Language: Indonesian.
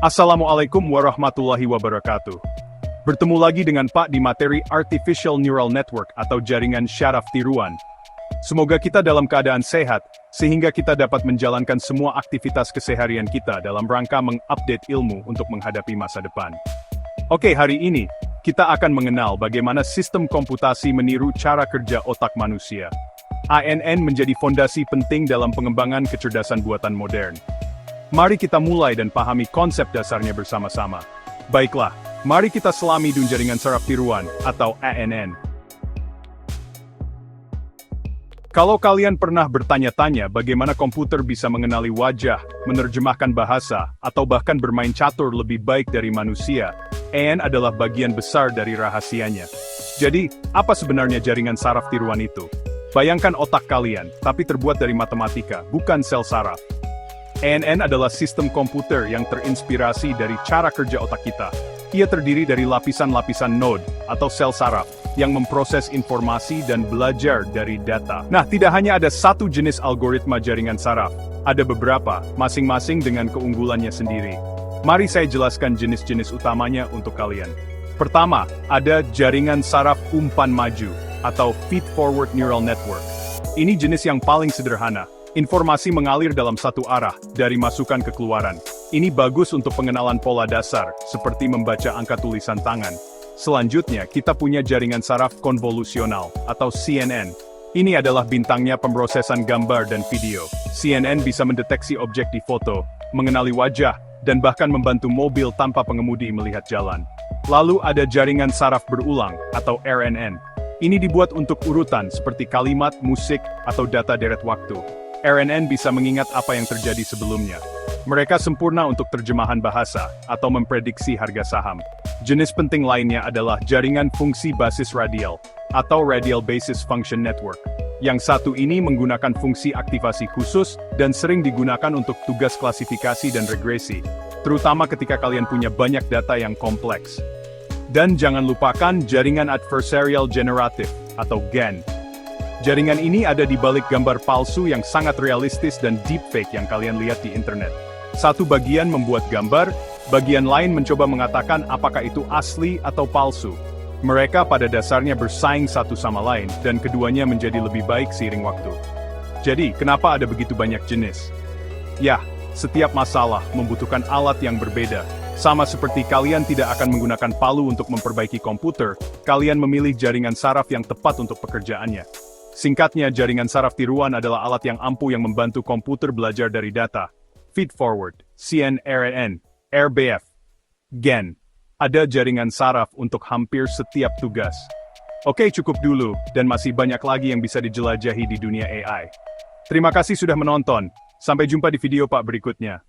Assalamualaikum warahmatullahi wabarakatuh. Bertemu lagi dengan Pak di materi Artificial Neural Network atau jaringan syaraf tiruan. Semoga kita dalam keadaan sehat, sehingga kita dapat menjalankan semua aktivitas keseharian kita dalam rangka mengupdate ilmu untuk menghadapi masa depan. Oke, hari ini, kita akan mengenal bagaimana sistem komputasi meniru cara kerja otak manusia. ANN menjadi fondasi penting dalam pengembangan kecerdasan buatan modern. Mari kita mulai dan pahami konsep dasarnya bersama-sama. Baiklah, mari kita selami dunia jaringan saraf tiruan, atau ANN. Kalau kalian pernah bertanya-tanya bagaimana komputer bisa mengenali wajah, menerjemahkan bahasa, atau bahkan bermain catur lebih baik dari manusia, ANN adalah bagian besar dari rahasianya. Jadi, apa sebenarnya jaringan saraf tiruan itu? Bayangkan otak kalian, tapi terbuat dari matematika, bukan sel saraf. ANN adalah sistem komputer yang terinspirasi dari cara kerja otak kita. Ia terdiri dari lapisan-lapisan node, atau sel saraf, yang memproses informasi dan belajar dari data. Nah, tidak hanya ada satu jenis algoritma jaringan saraf, ada beberapa, masing-masing dengan keunggulannya sendiri. Mari saya jelaskan jenis-jenis utamanya untuk kalian. Pertama, ada jaringan saraf umpan maju, atau feed-forward neural network. Ini jenis yang paling sederhana. Informasi mengalir dalam satu arah, dari masukan ke keluaran. Ini bagus untuk pengenalan pola dasar, seperti membaca angka tulisan tangan. Selanjutnya, kita punya jaringan saraf konvolusional, atau CNN. Ini adalah bintangnya pemrosesan gambar dan video. CNN bisa mendeteksi objek di foto, mengenali wajah, dan bahkan membantu mobil tanpa pengemudi melihat jalan. Lalu ada jaringan saraf berulang, atau RNN. Ini dibuat untuk urutan seperti kalimat, musik, atau data deret waktu. RNN bisa mengingat apa yang terjadi sebelumnya. Mereka sempurna untuk terjemahan bahasa, atau memprediksi harga saham. Jenis penting lainnya adalah jaringan fungsi basis radial, atau Radial Basis Function Network. Yang satu ini menggunakan fungsi aktivasi khusus, dan sering digunakan untuk tugas klasifikasi dan regresi, terutama ketika kalian punya banyak data yang kompleks. Dan jangan lupakan jaringan adversarial generative, atau GAN. Jaringan ini ada di balik gambar palsu yang sangat realistis dan deepfake yang kalian lihat di internet. Satu bagian membuat gambar, bagian lain mencoba mengatakan apakah itu asli atau palsu. Mereka pada dasarnya bersaing satu sama lain, dan keduanya menjadi lebih baik seiring waktu. Jadi, kenapa ada begitu banyak jenis? Ya, setiap masalah membutuhkan alat yang berbeda. Sama seperti kalian tidak akan menggunakan palu untuk memperbaiki komputer, kalian memilih jaringan saraf yang tepat untuk pekerjaannya. Singkatnya, jaringan saraf tiruan adalah alat yang ampuh yang membantu komputer belajar dari data. Feed-forward, CNN, RBF, GAN. Ada jaringan saraf untuk hampir setiap tugas. Oke, cukup dulu, dan masih banyak lagi yang bisa dijelajahi di dunia AI. Terima kasih sudah menonton. Sampai jumpa di video Pak berikutnya.